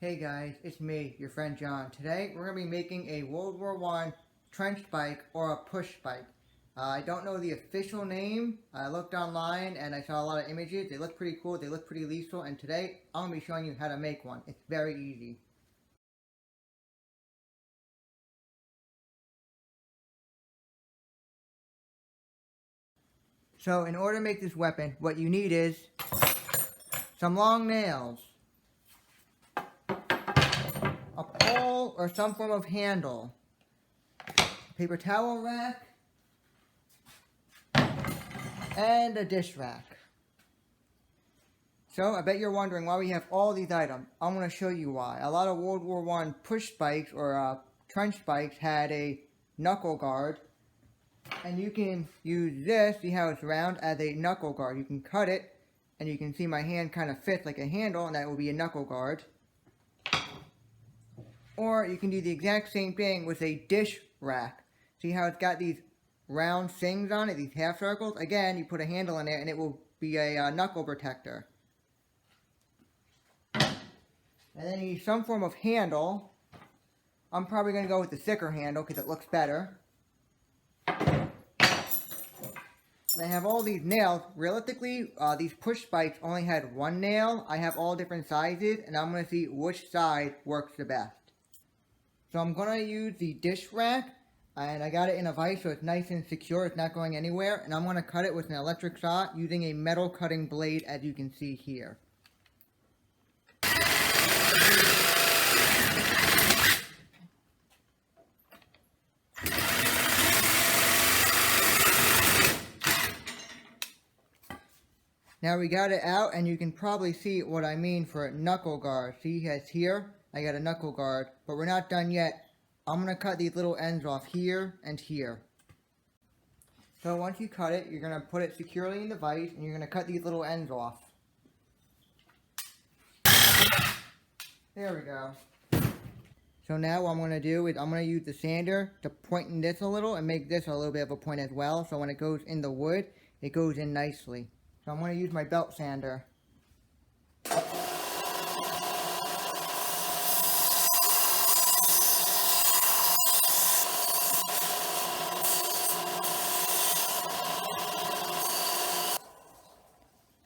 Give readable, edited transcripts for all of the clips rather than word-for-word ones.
Hey guys, it's me, your friend John. Today we're going to be making a World War I trench bike or a push bike. I don't know the official name. I looked online and I saw a lot of images. They look pretty cool, they look pretty lethal, and today I'm going to be showing you how to make one. It's very easy. So in order to make this weapon, what you need is some long nails, a pole or some form of handle, paper towel rack, and a dish rack. So I bet you're wondering why we have all these items. I'm going to show you why. A lot of World War I push bikes or trench bikes had a knuckle guard, and you can use this, see how it's round, as a knuckle guard. You can cut it and you can see my hand kind of fits like a handle, and that will be a knuckle guard. Or you can do the exact same thing with a dish rack. See how it's got these round things on it, these half circles? Again, you put a handle in there and it will be a knuckle protector. And then you need some form of handle. I'm probably going to go with the thicker handle because it looks better. And I have all these nails. Realistically, these push bikes only had one nail. I have all different sizes, and I'm going to see which side works the best. So I'm going to use the dish rack, and I got it in a vise so it's nice and secure. It's not going anywhere. And I'm going to cut it with an electric saw using a metal cutting blade, as you can see here. Now we got it out, and you can probably see what I mean for a knuckle guard. See, as here, I got a knuckle guard, but we're not done yet. I'm going to cut these little ends off here and here. So once you cut it, you're going to put it securely in the vise, and you're going to cut these little ends off. There we go. So now what I'm going to do is I'm going to use the sander to point this a little and make this a little bit of a point as well. So when it goes in the wood, it goes in nicely. So I'm going to use my belt sander.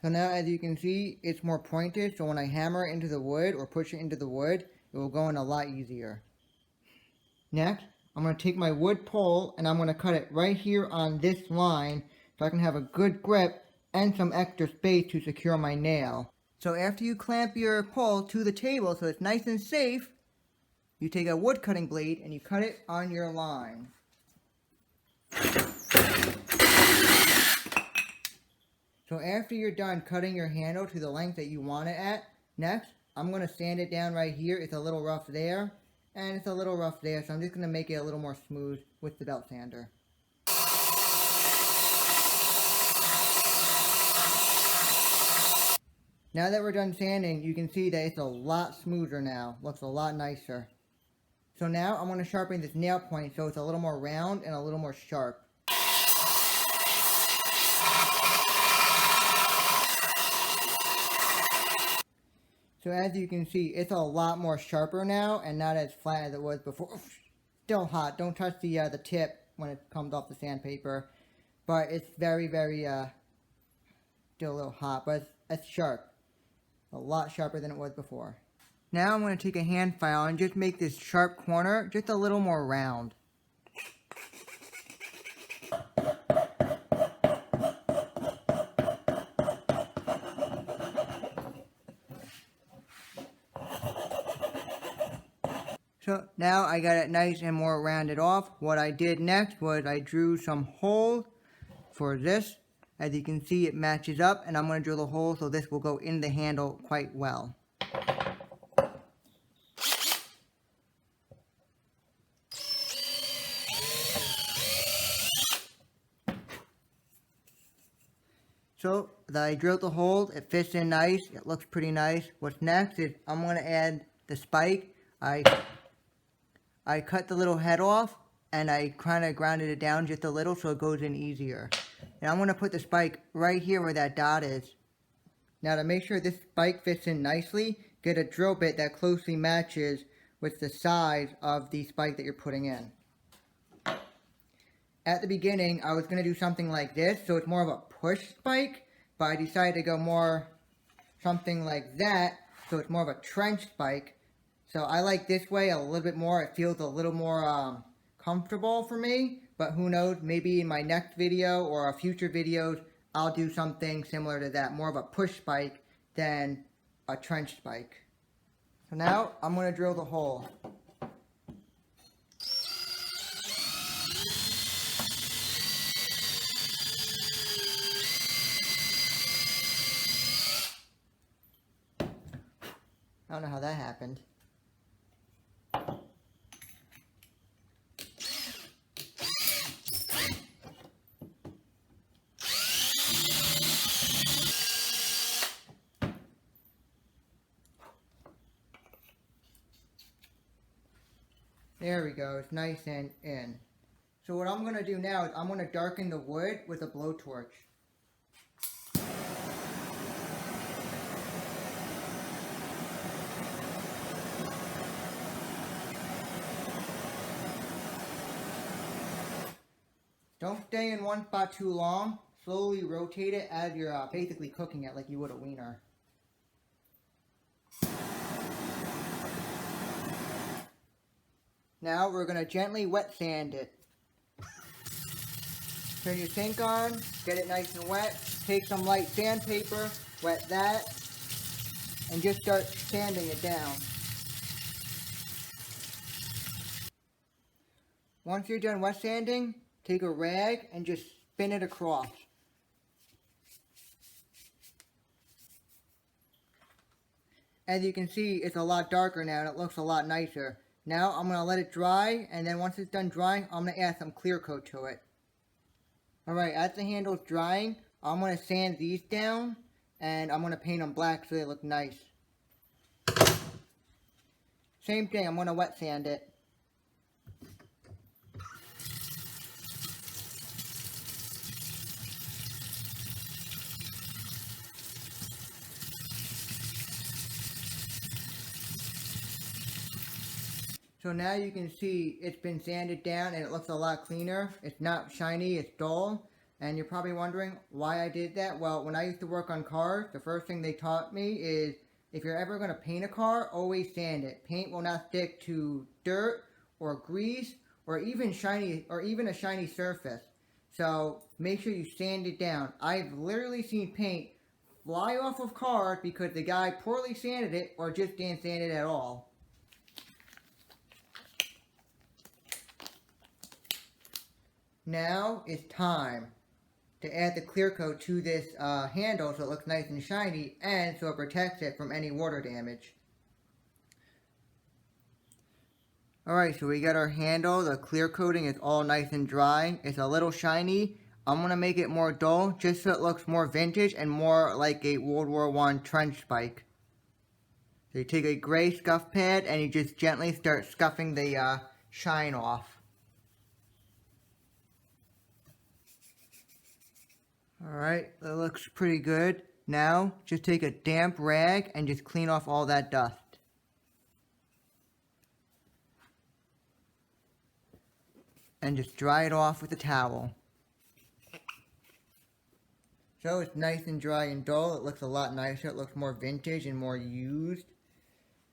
So now, as you can see, it's more pointed, so when I hammer it into the wood or push it into the wood, it will go in a lot easier. Next, I'm going to take my wood pole and I'm going to cut it right here on this line so I can have a good grip and some extra space to secure my nail. So after you clamp your pole to the table so it's nice and safe, you take a wood cutting blade and you cut it on your line. So after you're done cutting your handle to the length that you want it at, next, I'm going to sand it down right here. It's a little rough there, and it's a little rough there, so I'm just going to make it a little more smooth with the belt sander. Now that we're done sanding, you can see that it's a lot smoother now. Looks a lot nicer. So now I'm going to sharpen this nail point so it's a little more round and a little more sharp. So as you can see, it's a lot more sharper now and not as flat as it was before. Still hot. Don't touch the tip when it comes off the sandpaper. But it's very, still a little hot, but it's sharp. A lot sharper than it was before. Now I'm going to take a hand file and just make this sharp corner just a little more round. So now I got it nice and more rounded off. What I did next was I drew some holes for this. As you can see, it matches up, and I'm going to drill a hole so this will go in the handle quite well. So I drilled the hole, it fits in nice, it looks pretty nice. What's next is I'm going to add the spike. I cut the little head off and I kind of grounded it down just a little so it goes in easier. And I'm going to put the spike right here where that dot is. Now to make sure this spike fits in nicely, get a drill bit that closely matches with the size of the spike that you're putting in. At the beginning, I was going to do something like this, so it's more of a push spike, but I decided to go more something like that, so it's more of a trench spike. So I like this way a little bit more. It feels a little more comfortable for me, but who knows, maybe in my next video or future videos, I'll do something similar to that, more of a push spike than a trench spike. So now I'm going to drill the hole. I don't know how that happened. There we go, it's nice and in. So what I'm going to do now is I'm going to darken the wood with a blowtorch. Don't stay in one spot too long. Slowly rotate it as you're basically cooking it like you would a wiener. Now we're going to gently wet sand it. Turn your sink on, get it nice and wet, take some light sandpaper, wet that, and just start sanding it down. Once you're done wet sanding, take a rag and just spin it across. As you can see, it's a lot darker now and it looks a lot nicer. Now I'm going to let it dry, and then once it's done drying, I'm going to add some clear coat to it. Alright, as the handle's drying, I'm going to sand these down, and I'm going to paint them black so they look nice. Same thing, I'm going to wet sand it. So now you can see it's been sanded down and it looks a lot cleaner. It's not shiny, it's dull. And you're probably wondering why I did that. Well, when I used to work on cars, the first thing they taught me is if you're ever going to paint a car, always sand it. Paint will not stick to dirt or grease or even a shiny surface. So make sure you sand it down. I've literally seen paint fly off of cars because the guy poorly sanded it or just didn't sand it at all. Now it's time to add the clear coat to this handle so it looks nice and shiny and so it protects it from any water damage. Alright, so we got our handle. The clear coating is all nice and dry. It's a little shiny. I'm going to make it more dull just so it looks more vintage and more like a World War I trench spike. So you take a gray scuff pad and you just gently start scuffing the shine off. Alright, that looks pretty good. Now, just take a damp rag and just clean off all that dust. And just dry it off with a towel. So it's nice and dry and dull. It looks a lot nicer. It looks more vintage and more used.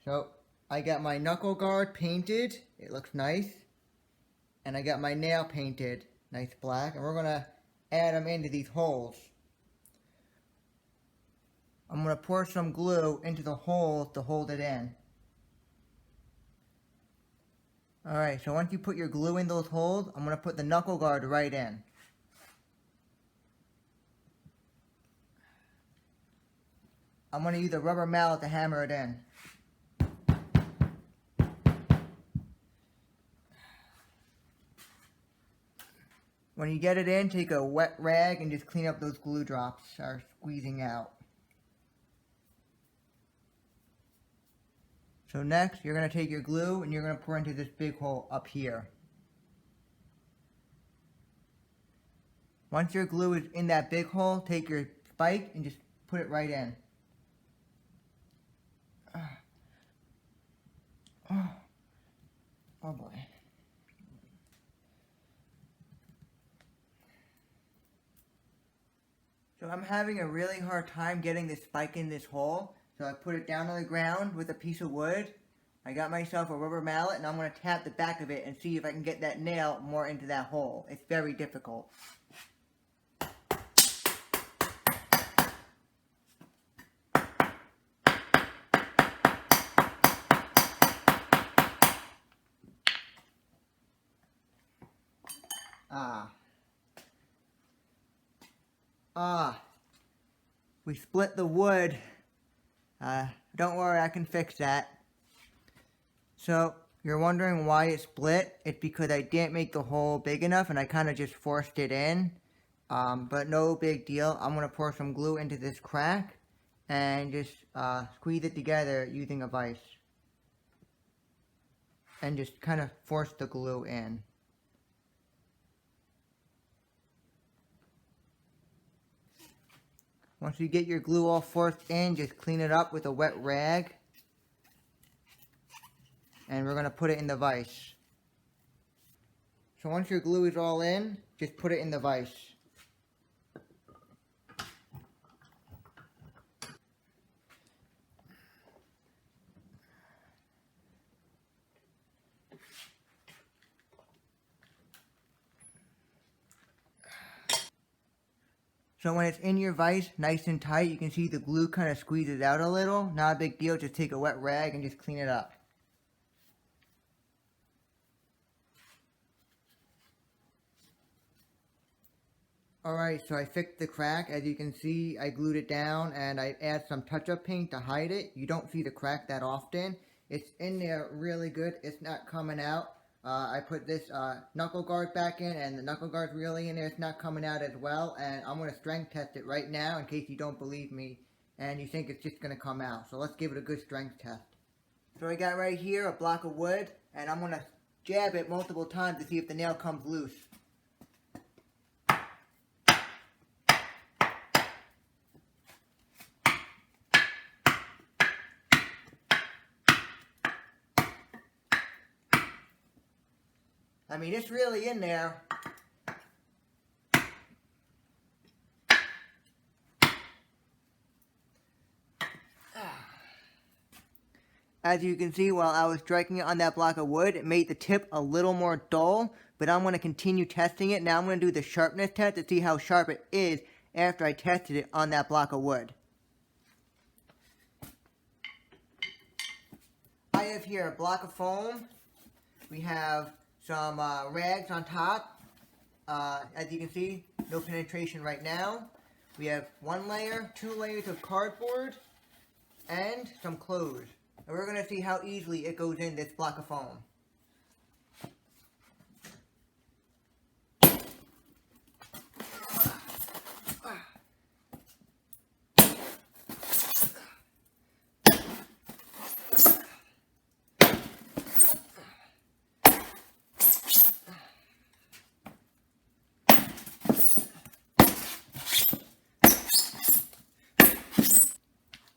So, I got my knuckle guard painted. It looks nice. And I got my nail painted. Nice black. And we're going to add them into these holes. I'm going to pour some glue into the holes to hold it in. Alright, so once you put your glue in those holes, I'm going to put the knuckle guard right in. I'm going to use a rubber mallet to hammer it in. When you get it in, take a wet rag and just clean up those glue drops that are squeezing out. So next, you're going to take your glue and you're going to pour into this big hole up here. Once your glue is in that big hole, take your spike and just put it right in. Oh boy. So I'm having a really hard time getting this spike in this hole. So I put it down on the ground with a piece of wood. I got myself a rubber mallet and I'm going to tap the back of it and see if I can get that nail more into that hole. It's very difficult. We split the wood. Don't worry, I can fix that. So, you're wondering why it split? It's because I didn't make the hole big enough and I kind of just forced it in. But no big deal. I'm going to pour some glue into this crack and just squeeze it together using a vise. And just kind of force the glue in. Once you get your glue all forced in, just clean it up with a wet rag. And we're going to put it in the vise. So once your glue is all in, just put it in the vise. So when it's in your vise, nice and tight, you can see the glue kind of squeezes out a little. Not a big deal, just take a wet rag and just clean it up. Alright, so I fixed the crack. As you can see, I glued it down and I add some touch-up paint to hide it. You don't see the crack that often. It's in there really good. It's not coming out. I put this Knuckle Guard back in, and the Knuckle Guard's really in there. It's not coming out as well, and I'm going to strength test it right now in case you don't believe me and you think it's just going to come out. So let's give it a good strength test. So I got right here a block of wood, and I'm going to jab it multiple times to see if the nail comes loose. I mean, it's really in there. As you can see, while I was striking it on that block of wood, it made the tip a little more dull, but I'm going to continue testing it. Now I'm going to do the sharpness test to see how sharp it is after I tested it on that block of wood. I have here a block of foam. We have some rags on top. As you can see, no penetration right now. We have 1 layer, 2 layers of cardboard, and some clothes. And we're going to see how easily it goes in this block of foam.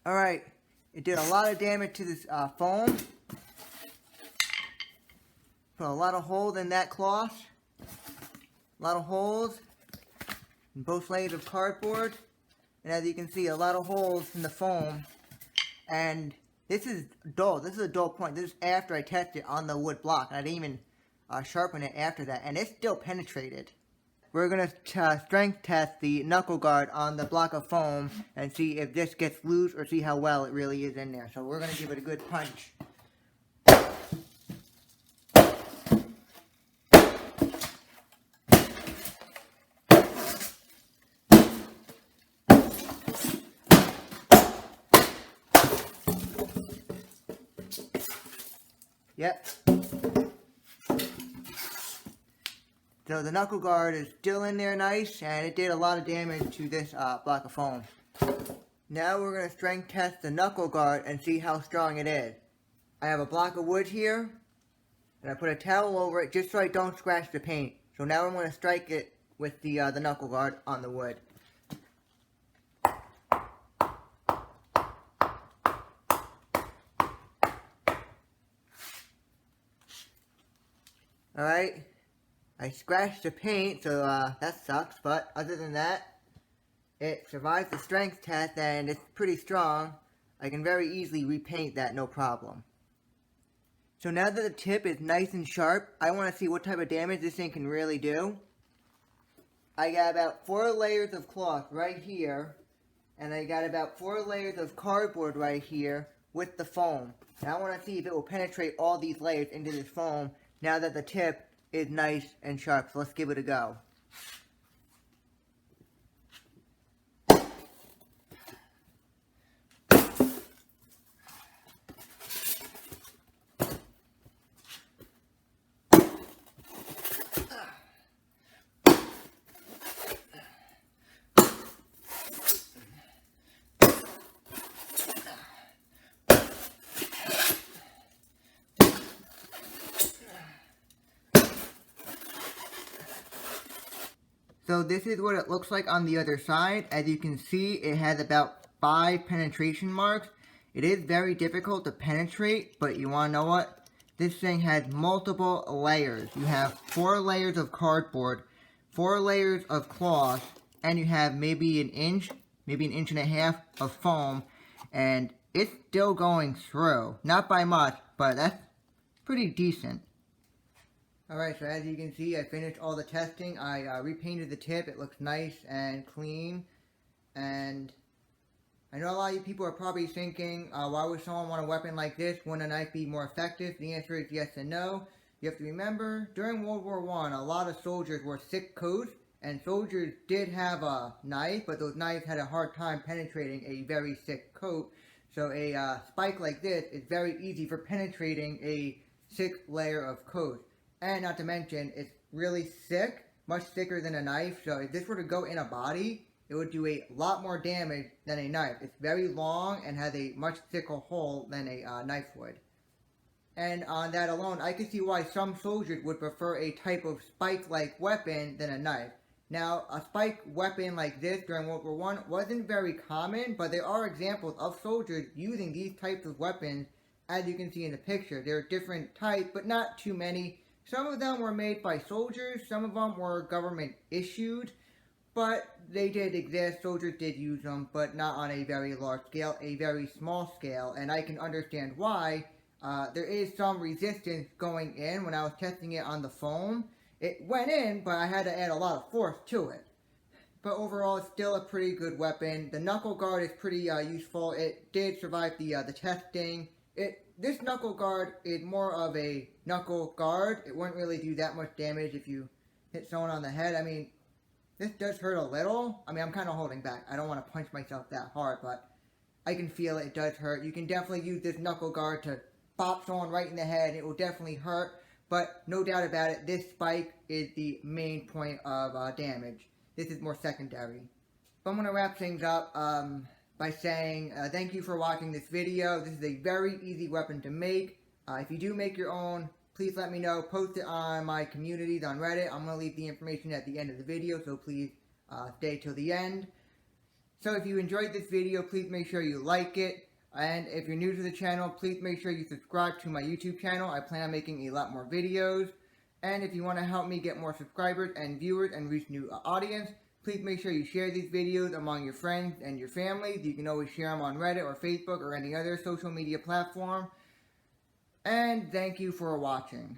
Alright, it did a lot of damage to this foam. Put a lot of holes in that cloth. A lot of holes in both layers of cardboard. And as you can see, a lot of holes in the foam. And this is dull. This is a dull point. This is after I tested it on the wood block. And I didn't even sharpen it after that. And it's still penetrated. We're going to strength test the Knuckle Guard on the block of foam and see if this gets loose or see how well it really is in there. So we're going to give it a good punch. Yep. So the Knuckle Guard is still in there nice, and it did a lot of damage to this block of foam. Now we're going to strength test the Knuckle Guard and see how strong it is. I have a block of wood here, and I put a towel over it just so I don't scratch the paint. So now I'm going to strike it with the Knuckle Guard on the wood. Alright, I scratched the paint, so that sucks, but other than that, it survived the strength test and it's pretty strong. I can very easily repaint that, no problem. So now that the tip is nice and sharp, I want to see what type of damage this thing can really do. I got about 4 layers of cloth right here, and I got about 4 layers of cardboard right here with the foam. Now I want to see if it will penetrate all these layers into this foam now that the tip is nice and sharp. So let's give it a go. So this is what it looks like on the other side. As you can see, it has about 5 penetration marks. It is very difficult to penetrate, but you want to know what? This thing has multiple layers. You have 4 layers of cardboard, 4 layers of cloth, and you have maybe an inch and a half of foam, and it's still going through. Not by much, but that's pretty decent. Alright, so as you can see, I finished all the testing. I repainted the tip. It looks nice and clean. And I know a lot of you people are probably thinking, why would someone want a weapon like this? Wouldn't a knife be more effective? The answer is yes and no. You have to remember, during World War I, a lot of soldiers wore thick coats, and soldiers did have a knife, but those knives had a hard time penetrating a very thick coat. So a spike like this is very easy for penetrating a thick layer of coat. And not to mention, it's really thick, much thicker than a knife, so if this were to go in a body, it would do a lot more damage than a knife. It's very long and has a much thicker hole than a knife would. And on that alone, I can see why some soldiers would prefer a type of spike-like weapon than a knife. Now, a spike weapon like this during World War I wasn't very common, but there are examples of soldiers using these types of weapons, as you can see in the picture. There are different types, but not too many. Some of them were made by soldiers, some of them were government issued, but they did exist, soldiers did use them, but not on a very large scale, a very small scale, and I can understand why. There is some resistance going in. When I was testing it on the foam, it went in, but I had to add a lot of force to it. But overall, it's still a pretty good weapon. The Knuckle Guard is pretty useful. It did survive the testing. This Knuckle Guard is more of a Knuckle Guard. It wouldn't really do that much damage if you hit someone on the head. I mean, this does hurt a little. I mean, I'm kind of holding back. I don't want to punch myself that hard, but I can feel it. It does hurt. You can definitely use this Knuckle Guard to bop someone right in the head. It will definitely hurt, but no doubt about it, this spike is the main point of damage. This is more secondary. But I'm going to wrap things up by saying thank you for watching this video. This is a very easy weapon to make. If you do make your own, please let me know. Post it on my communities on Reddit. I'm going to leave the information at the end of the video, so please stay till the end. So if you enjoyed this video, please make sure you like it. And if you're new to the channel, please make sure you subscribe to my YouTube channel. I plan on making a lot more videos. And if you want to help me get more subscribers and viewers and reach new audience, please make sure you share these videos among your friends and your family. You can always share them on Reddit or Facebook or any other social media platform. And thank you for watching.